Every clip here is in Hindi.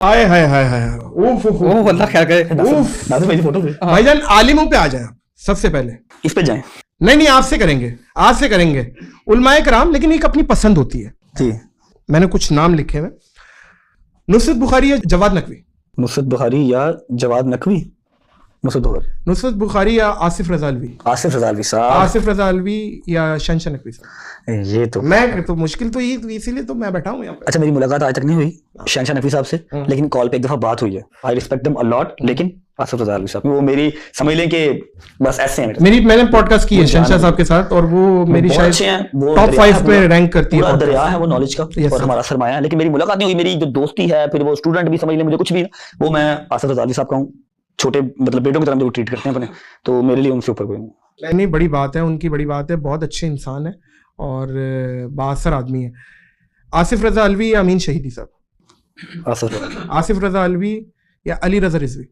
हाय हाय हाय हाय, उफ उफ ओह अल्लाह खैर करे। उफ नासिर भाई की फोटो भाईजान आलिमों पे आ जाए आप सबसे पहले। इस पे जाएं नहीं आपसे करेंगे, आज से करेंगे उलमाए कराम, लेकिन एक अपनी पसंद होती है जी। मैंने कुछ नाम लिखे हुए, नुसरत बुखारी या जवाद नकवी। नुसरत बुखारी या जवाद नकवी। नुसरत बुखारी या आसिफ रजा अलवी। आसिफ रजा अलवी साहब। आसिफ रजा अलवी या शहनशाह नकवी साहब। ये तो मैं तो मुश्किल तो ये इसीलिए तो मैं बैठा हूँ यहाँ पे। अच्छा, मेरी मुलाकात आज तक नहीं हुई शहनशाह नकवी साहब से, लेकिन कॉल पे एक दफा बात हुई है। I respect them a lot, लेकिन आसिफ रजा अलवी साहब वो मेरी समझ लें कि बस ऐसे हैं। मैंने पॉडकास्ट की है शहनशाह साहब के साथ, और वो मेरी शायद टॉप 5 पे रैंक करती है। दरिया है वो नॉलेज का और हमारा सरमाया है, लेकिन मेरी मुलाकात नहीं हुई। मेरी जो दोस्ती है, फिर वो स्टूडेंट भी समझ लें, मुझे कुछ भी वो मैं आसिफ रजा अलवी साहब का हूँ, छोटे मतलब बेटों की तरह मुझे ट्रीट करते हैं अपने, तो मेरे लिए उनसे ऊपर कोई नहीं। नहीं बड़ी बात है, उनकी बड़ी बात है, बहुत अच्छे इंसान है और बाअसर आदमी है। आसिफ रजा अलवी या अमीन शहीदी साहब। आसिफ रजा अलवी या अली रजा रिजवी।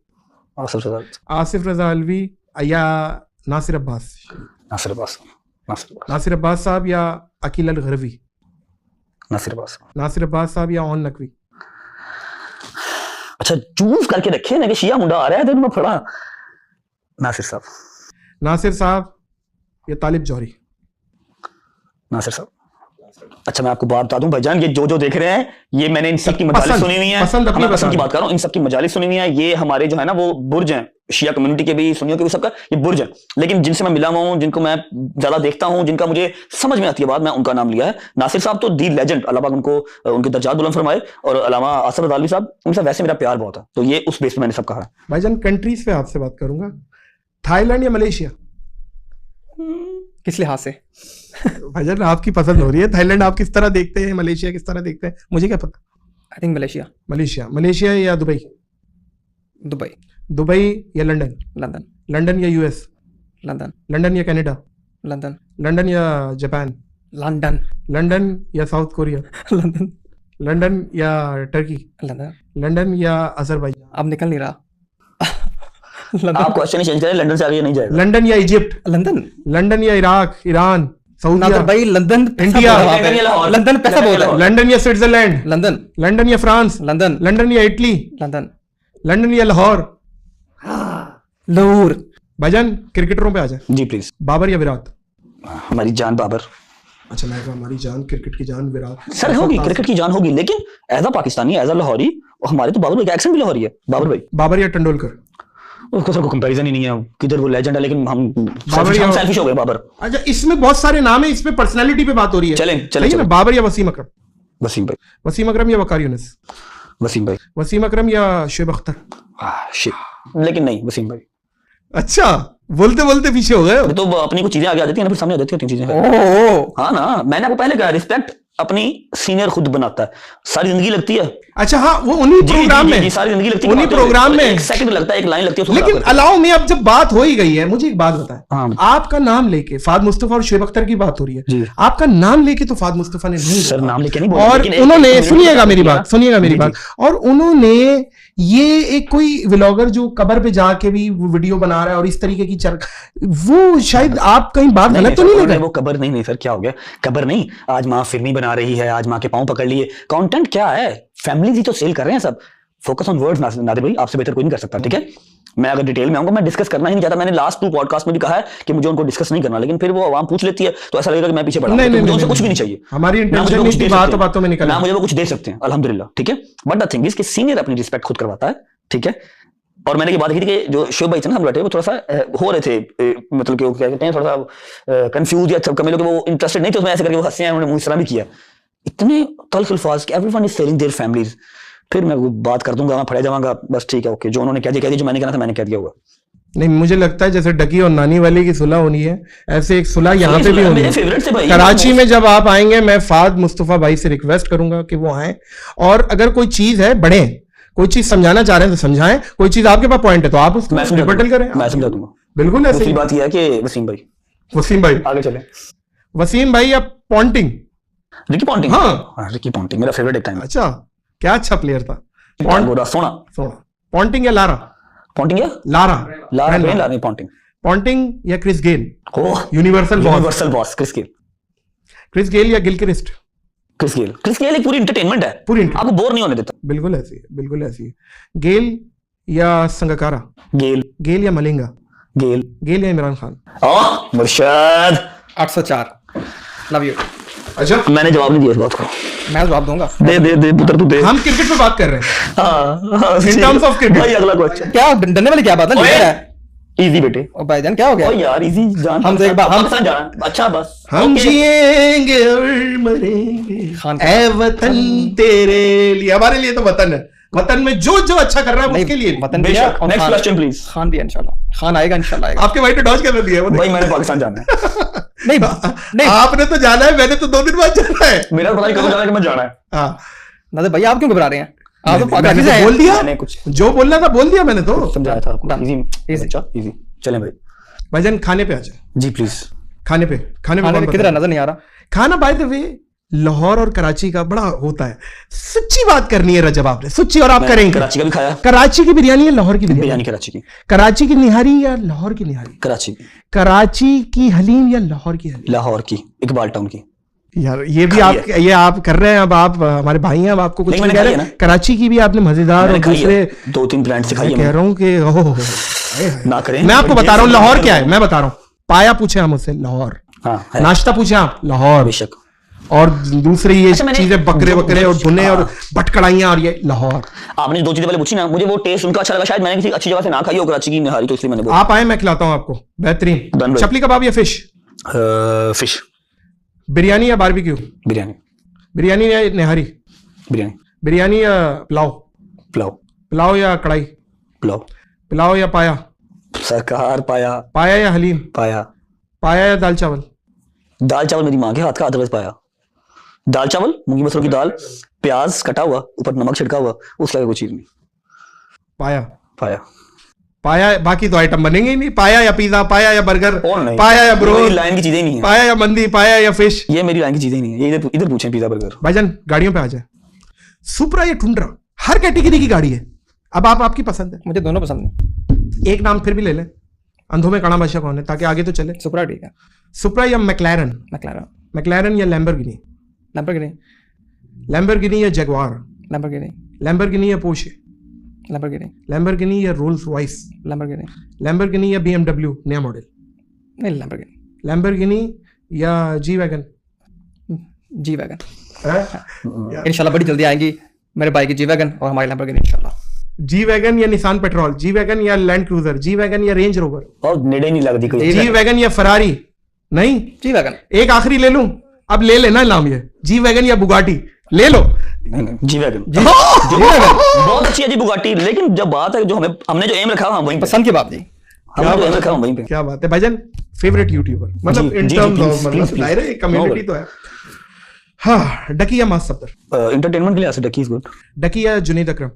आसिफ रजा अलवी या नासिर अब्बास। नासिर अब्बास साहब या अकील अल गरवी। नासिर अब्बास साहब या ओन नकवी। अच्छा, चूज करके रखे ना कि शिया मुंडा आ रहा है तो मैं फड़ा। नासिर साहब या तालिब जौहरी। नासिर साहब। अच्छा, मैं आपको बात बता दूं भाईजान, ये जो देख रहे हैं, ये मैंने इन सब की मजालिस सुनी हुई है। पसंद अपनी पसंद की बात कर रहा हूं, इन सब की मजालिस सुनी हुई है। ये हमारे जो है ना वो बुर्ज हैं, शिया कम्युनिटी के भी, सुन्नियों के भी, सबका ये बुर्ज है। लेकिन जिनसे मैं मिला हुआ हूं, जिनको मैं ज्यादा देखता हूं, जिनका मुझे समझ में आती है बात, मैं उनका नाम लिया है। नासिर साहब तो दी लेजेंड, अल्लाह पाक उनको उनके दर्जात बुलंद फरमाए, और अल्लामा आसिफ रजा अलवी साहब, उनसे वैसे मेरा प्यार बहुत है, तो ये उस बेस पे मैंने सब कहा है। भाईजान कंट्रीज पे आपसे बात करूंगा, थाईलैंड या मलेशिया। किस लिहाज से? भाईजान आपकी पसंद हो रही है, थाईलैंड आप किस तरह देखते हैं, मलेशिया किस तरह देखते हैं, मुझे क्या पता। आई थिंक मलेशिया या दुबई। दुबई या लंदन या यूएस। लंदन या कनाडा। लंदन या जापान। लंदन या साउथ कोरिया। लंदन या टर्की। लंदन या अजरबैजान। अब निकल नहीं रहा। आप क्वेश्चन चेंज करें, लंदन से आगे नहीं जाएगा। लंदन या इजिप्ट। लंदन या इराक, ईरान, सऊदी भाई लंदन, इंडिया। लंदन पैसा बहुत है। लंदन या स्विट्जरलैंड। लंदन या फ्रांस। लंदन या इटली। लंदन या लाहौर। भाईजान क्रिकेटरों पे आ जाए जी प्लीज। बाबर या विराट। हमारी जान बाबर। अच्छा, मैं हमारी जान, क्रिकेट की जान विराट। सर होगी, क्रिकेट की जान होगी, लेकिन as a Pakistani, as a Lahori, और हमारे तो बाबर भाई का एक्सेंट भी लाहौरी है। बाबर या तेंदुलकर। उसको सर को कंपैरिजन ही नहीं है, किधर वो लेजेंड है, लेकिन हम सेल्फिश हो गए बाबर। अच्छा, इसमें बहुत सारे नाम है, इसमें पर्सनालिटी पे बात हो रही है। चलें। बाबर या वसीम अकरम। वसीम अकरम या वकार यूनिस। वसीम अकरम या शुएब अख्तर। लेकिन नहीं, वसीम भाई। अच्छा, बोलते बोलते पीछे हो गए। तो अपनी कुछ चीजें आगे आ जाती हैं, फिर सामने आ जाती हैं तीन चीजें। हाँ ना, मैंने आपको पहले कहा, रिस्पेक्ट अपनी सीनियर खुद बनाता है, सारी जिंदगी लगती है। अच्छा हाँ, वो उन्हीं प्रोग्राम में, सारी जिंदगी लगती है उन्हीं प्रोग्राम में, एक सेकंड लगता है, एक लाइन लगती है। लेकिन अलाउ में अब जब बात हो ही गई है, मुझे एक बात बताएं। हाँ। आपका नाम लेके फाद मुस्तफा और शुएब अख्तर की बात हो रही है, आपका नाम लेके तो फाद मुस्तफा ने नहीं, सर नाम लेके नहीं बोला, और उन्होंने, सुनिएगा मेरी बात, और उन्होंने ये एक कोई व्लॉगर जो कब्र पे जाके भी वीडियो बना रहा है और इस तरीके की वो शायद आप कहीं बात गलत तो नहीं लग रहा है? वो कब्र नहीं सर, क्या हो गया, कब्र नहीं, आज माँ फिल्मी बना रही है, आज माँ के पांव पकड़ लिए, कंटेंट क्या है, फैमिली ही तो सेल कर रहे हैं सब। फोकस ऑन वर्ड्स नादिर भाई, आपसे बेहतर कोई नहीं कर सकता, ठीक है। मैं अगर डिटेल में आऊंगा, मैं डिस्कस करना ही नहीं चाहता। मैंने लास्ट 2 पॉडकास्ट में भी कहा है कि मुझे उनको डिस्कस नहीं करना, लेकिन फिर वो आवाम पूछ लेती है तो ऐसा लगेगा कि मैं पीछे बढ़ा हूं। मुझे उनसे कुछ भी नहीं चाहिए, हमारी इंटेंशन नहीं थी बातों में निकलना, मुझे वो कुछ दे सकते हैं अल्हम्दुलिल्लाह, ठीक है। बट द थिंग इज कि सीनियर अपनी रिस्पेक्ट खुद करवाता है, ठीक है। और मैंने ये बात की थी कि जो शुएब भाई थे ना, हम बैठे वो थोड़ा सा हो रहे थे, मतलब कि क्या कहते हैं, थोड़ा सा कंफ्यूज या कम लोग वो इंटरेस्टेड नहीं थे उसमें, ऐसे करके वो हंसे हैं, उन्होंने मुंह इस तरह भी किया, इतने तल्ख अल्फाज कि everyone is selling their families. फिर मैं बात कर दूंगा, मैं फड़े जाऊंगा, बस ठीक है, ओके, जो उन्होंने कह दिया, जो मैंने कहना था मैंने कह दिया होगा। नहीं, मुझे लगता है जैसे डकी और नानी वाली की सुलह होनी है, ऐसे एक सुलह यहाँ पे भी होनी है। कराची में जब आप आएंगे, मैं फाद मुस्तफा भाई से रिक्वेस्ट करूंगा कि वो आए, और अगर कोई चीज है बढ़े, कोई चीज समझाना चाह रहे हैं तो समझाएं, कोई चीज आपके पास पॉइंट है तो आप उसको रिबटल करें। मैं समझा दूंगा, बिल्कुल ऐसी बात यह है कि वसीम भाई आगे चले। वसीम भाई या पॉन्टिंग? Ricky Ponting. हाँ, रिकी पॉन्टिंग मेरा फेवरेट एक टाइम। अच्छा, क्या अच्छा प्लेयर था। सोना। पॉन्टिंग या लारा? पॉन्टिंग या लारा पॉन्टिंग या Chris Gayle? Universal boss Chris Gayle. Chris Gayle या गिलक्रिस्ट? क्रिस गेल एक पूरी एंटरटेनमेंट है, पूरी आपको बोर नहीं होने देता। बिल्कुल ऐसी है, बिल्कुल ऐसी है। गेल या संगकारा, गेल या मलिंगा, गेल या इमरान खान। मुर्शद 804 love you. अच्छा मैंने जवाब नहीं दिया इस बात को, मैं जवाब दूंगा। दे पुत्र तू दे। हम क्रिकेट पे बात कर रहे हैं। हाँ In terms of cricket। भाई अगला क्वेश्चन। क्या डरने वाली क्या बात है? इजी बेटे। ओ भाईजान क्या हो गया? ओ यार इजी जान, हम तो एक बार पाकिस्तान जाना। अच्छा बस हम जिएंगे और मरेंगे खान ऐ वतन तेरे लिए। हमारे लिए तो वतन है, वतन में जो जो अच्छा कर रहा है उसके लिए वतन बेशक। Next question please. खान भी इंशाल्लाह, खान आएगा इंशाल्लाह आएगा। आपके भाई ने डॉज कर दिया भाई मैंने पाकिस्तान जाना है। नहीं आपने तो जाना है, मैंने तो 2 दिन बाद जाना है। मेरा पता नहीं कब जाना है कि मैं जाना है। हाँ नाज़िर भाई आप क्यों घबरा रहे हैं? आप तो मैंने पाकिस्तान तो से बोल दिया, मैंने कुछ जो बोलना था बोल दिया मैंने तो। समझाया था आपको। Done. इजी अच्छा इजी। चलें भाई भाईजान खाने पे आ जाए। जी प्लीज। खाने पे कौन किधर बताए? नजर नहीं आ रहा। खाना बाय द वे लाहौर और कराची का बड़ा होता है। सच्ची बात करनी है रजब आपने, सच्ची, और आप करेंगे। कराची का भी खाया। कराची की बिरयानी या लाहौर की बिरयानी? बिरयानी कराची की। कराची की निहारी या लाहौर की निहारी? कराची की। कराची की हलीम या लाहौर की हलीम? लाहौर की, इकबाल टाउन की। यार ये भी आप कर रहे हैं। अब आप हमारे भाई हैं, अब आपको कुछ नहीं कह रहे। कराची की भी आपने मजेदार और दूसरे 2-3 प्लांट से खाई है। कह रहा हूँ कि ना करें। मैं आपको बता रहा हूँ लाहौर क्या है, मैं बता रहा हूँ। पाया पूछे हम उससे, लाहौर। हाँ नाश्ता पूछे आप, लाहौर। बेशक। और दूसरी ये अच्छा, चीजें बकरे और भुने और भटकड़ाइयां और ये लाहौर। आपने 2 चीजें पहले पूछी ना, मुझे वो टेस्ट उनका अच्छा लगा, शायद मैंने किसी अच्छी जगह से ना खाई हो कराची की निहारी, तो इसलिए मैंने बोला। आप आए, मैं खिलाता हूँ आपको बेहतरीन। चपली कबाब या फिश? फिश। बिरयानी या बारबेक्यू? बिरयानी। बिरयानी या निहारी? बिरयानी। बिरयानी या पुलाव? पुलाव। पुलाव या कढ़ाई? पुलाव। पुलाव या पाया? सरकार पाया। पाया या हलीम? पाया। पाया या दाल चावल? दाल चावल मेरी माँ के हाथ का, अदरवाइज पाया। दाल चावल, मूंगी मसूर की दाल, प्याज कटा हुआ, ऊपर नमक छिड़का हुआ, उसके आगे कोई चीज नहीं। पाया। पाया। पाया, बाकी तो आइटम बनेंगे ही नहीं। पाया या पिज्जा, पाया या बर्गर, पाया या ब्रोल, लाइन की चीजें नहीं है। पाया या मंदी, पाया या फिश, ये मेरी लाइन की चीजें नहीं है। ये इधर पूछें पिज्जा बर्गर। भाईजान गाड़ियों पे आ जाए। सुपरा या टुंड्रा, हर कैटेगरी की गाड़ी है। अब आपकी पसंद है। मुझे दोनों पसंद नहीं। एक नाम फिर भी ले लें, अंधों में कड़ा बादशाह कौन है, ताकि आगे तो चले। सुपरा ठीक है। सुपरा या मैक्लारन? मैक्लारन या लैम्बोर्गिनी? लैम्बोर्गिनी या जगुआर? लैम्बोर्गिनी या पोर्शे? लैम्बोर्गिनी या रोल्स रॉयस? लैम्बोर्गिनी या BMW नया मॉडल? नहीं लैम्बोर्गिनी या जी वैगन? इंशाल्लाह बड़ी जल्दी आएंगी मेरे भाई की जी वैगन और हमारी लैम्बोर्गिनी इंशाल्लाह। जी वैगन या निसान पेट्रोल? जी वैगन या लैंड क्रूजर? जी वैगन या रेंज रोवर? और नेड़े नहीं लगती कोई। जी वैगन या फरारी? नहीं, जी वैगन। एक आखिरी ले लूं, अब ले लेना नाम, ये जी वैगन या बुगाटी? ले लो। G wagon. बहुत अच्छी है जी बुगाटी, लेकिन जब बात है जो हमने जो एम रखा हम वहीं पसंद की बात जी। हमने जो एम रखा हम वहीं पे। क्या बात है भाईजान। फेवरेट यूट्यूबर मतलब इन टर्म्स ऑफ मतलब दायरे कम्युनिटी तो है। हाँ, डकी या मास सफदर? एंटरटेनमेंट के लिए ऐसे डकी इज गुड। डकी या जुनैद अकरम?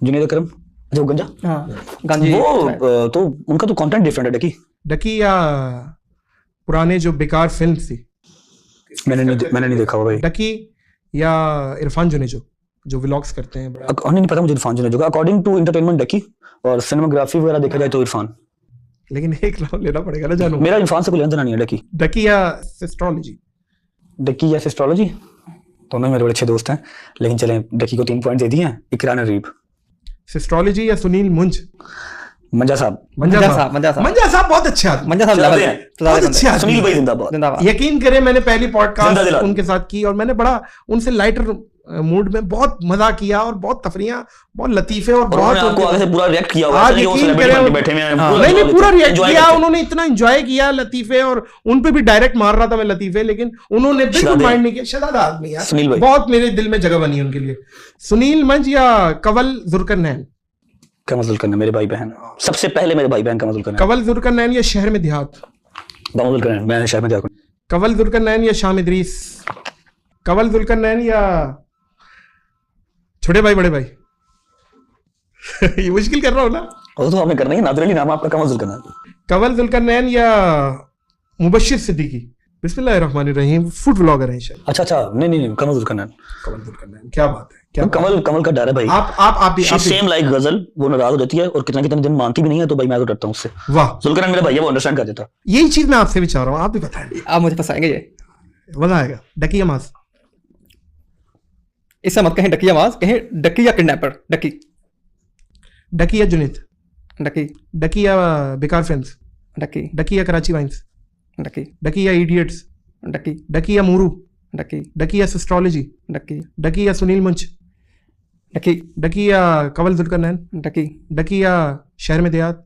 जुनैद अकरम। अच्छा वो गंजा। हाँ गांधी। वो तो उनका तो कंटेंट डिफरेंट है। डकी या पुराने जो बेकार फिल्म थी? मैंने नहीं देखा भाई। डकी या इरफान जुनेजो जो व्लॉग्स करते हैं? नहीं पता मुझे इरफान जुनेजो का। अकॉर्डिंग टू एंटरटेनमेंट डकी, और सिनेमाग्राफी वगैरह देखा जाए तो इरफान। लेकिन एक नाम लेना पड़ेगा ना जानू। मेरा इरफान से कोई लेना नहीं है। डकी या सिस्ट्रोलॉजी? डकी या सिस्ट्रोलॉजी दोनों मेरे बड़े अच्छे दोस्त हैं, लेकिन चलें डकी को 3 पॉइंट दे दिए हैं। इकरा नरीब। सिस्ट्रोलॉजी या सुनील मुंज? मंजा साहब बहुत अच्छे आदमी। मंजा साहब बहुत अच्छे आदमी। सुनील भाई जिंदाबाद। यकीन करें मैंने पहली पॉडकास्ट उनके साथ की और मैंने बड़ा उनसे लाइटर मूड में बहुत मजा किया और बहुत तफरियां, बहुत लतीफे और बहुत आपको आगे से पूरा रिएक्ट किया हुआ है कि वो सेलिब्रिटी बन के बैठे हैं। नहीं पूरा रिएक्ट किया उन्होंने, इतना एंजॉय किया लतीफे, और उन पे भी डायरेक्ट मार रहा था मैं लतीफे, लेकिन उन्होंने बिल्कुल माइंड नहीं किया। शदाद आदमी यार, सुनील भाई बहुत मेरे दिल में जगह बनी उनके लिए। सुनील मंज या कंवल जुल्करनैन? कंवल जुल्करनैन मेरे भाई बहन, सबसे पहले मेरे भाई बहन कंवल जुल्करनैन। कंवल जुल्करनैन या शहर में देहात? कंवल जुल्करनैन। मैं शहर में देहात। कंवल जुल्करनैन या शाम इदरीस? कंवल जुल्करनैन या छोटे भाई बड़े भाई? ये मुश्किल कर रहा हूं ना। वो तो आपने करना ही, नादरली नाम आपका कंवल जुल्करनैन। कंवल जुल्करनैन या मुबश्शिर सिद्दीकी? बिस्मिल्लाहिर्रहमानिर्रहीम, फूड व्लॉगर हैं शायद। अच्छा नहीं कंवल जुल्करनैन। क्या बात है, क्या कमल का डर है भाई। आप सेम लाइक गजल, वो नाराज हो जाती है और कितना दिन मानती भी नहीं है, तो भाई मैं तो डरता हूँ उससे। वाह, जुल्करनैन मेरा भाई है, वो अंडरस्टैंड कर देता। यही चीज मैं आपसे भी चाह रहा हूँ, आप भी बताएं। आप मुझे फंसाएंगे, ये मजा आएगा। डकी या मास? इससे मत कहें डकी आवाज, कहें डकी या किडनैपर। डकी, डकी या जुनित, डकी, डकी या बेकार फ्रेंड्स, डकी, डकी या कराची वाइन्स, डकी, डकी या इडियट्स, डकी, डकी या मूरू, डकी, डकी या सिस्ट्रोलॉजी, डकी, डकी या सुनील मुंच, डकी, डकी या कंवल जुल्करनैन, डकी, डकी या शहर में देहात,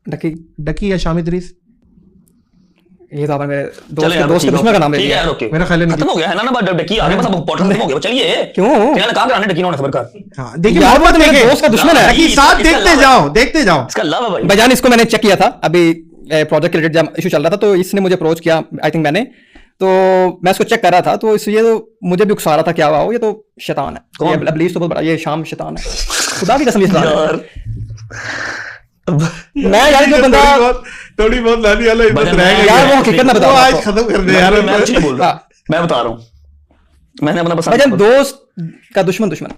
डकी, डकी या शामिद रीस। ये तो आपने मेरे चलो यार, दोस्त के दुश्मन का नाम ले ठीक है लिया। यार, ओके मेरा ख्याल है खत्म हो गया है ना बात डकी आगे बस अब पॉडकास्ट खत्म हो गया चलिए। क्यों? क्या कहा कराने डकी ने खबर का हाँ, देखिए यार, मोहब्बत मेरे देखे दोस्त का दुश्मन है। डकी साथ इसका देखते लव जाओ, देखते जाओ। इसका लव है भाई। भाईजान इसको मैंने चेक किया था अभी प्रोजेक्ट के रिलेटेड जब इशू चल रहा था, तो इसने मुझे अप्रोच किया, आई थिंक मैंने, तो मैं इसको चेक कर रहा था, तो इसलिए तो मुझे भी उकसा रहा था क्या हुआ हो, ये तो शैतान है। कौन? ये अबलीस तो बहुत बड़ा, ये शाम शैतान है, खुदा की कसम ये शैतान है। यार मैं यार जो बंदा थोड़ी बहुत लानी वाला इज्जत भजन रहेगा यार वो हकीकत में वो बताओ आज आपको। खत्म कर दे यार। मैं कुछ नहीं बोल रहा, हाँ। मैं बता रहा हूँ मैंने अपना भाईजान पसंद दोस्त का दुश्मन दुश्मन।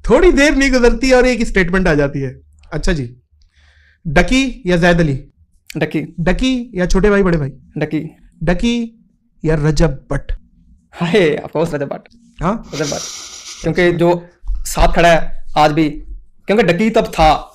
थोड़ी देर नहीं गुजरती और एक स्टेटमेंट आ जाती है। अच्छा जी, डकी या जैद अली, डकी, डकी या छोटे भाई बड़े भाई, डकी, डकी या रजब भट्ट। हाय ऑफ कोर्स रजब भट्ट, हाँ, रजब भट्ट, क्योंकि जो साथ खड़ा है आज भी, क्योंकि डकी तब था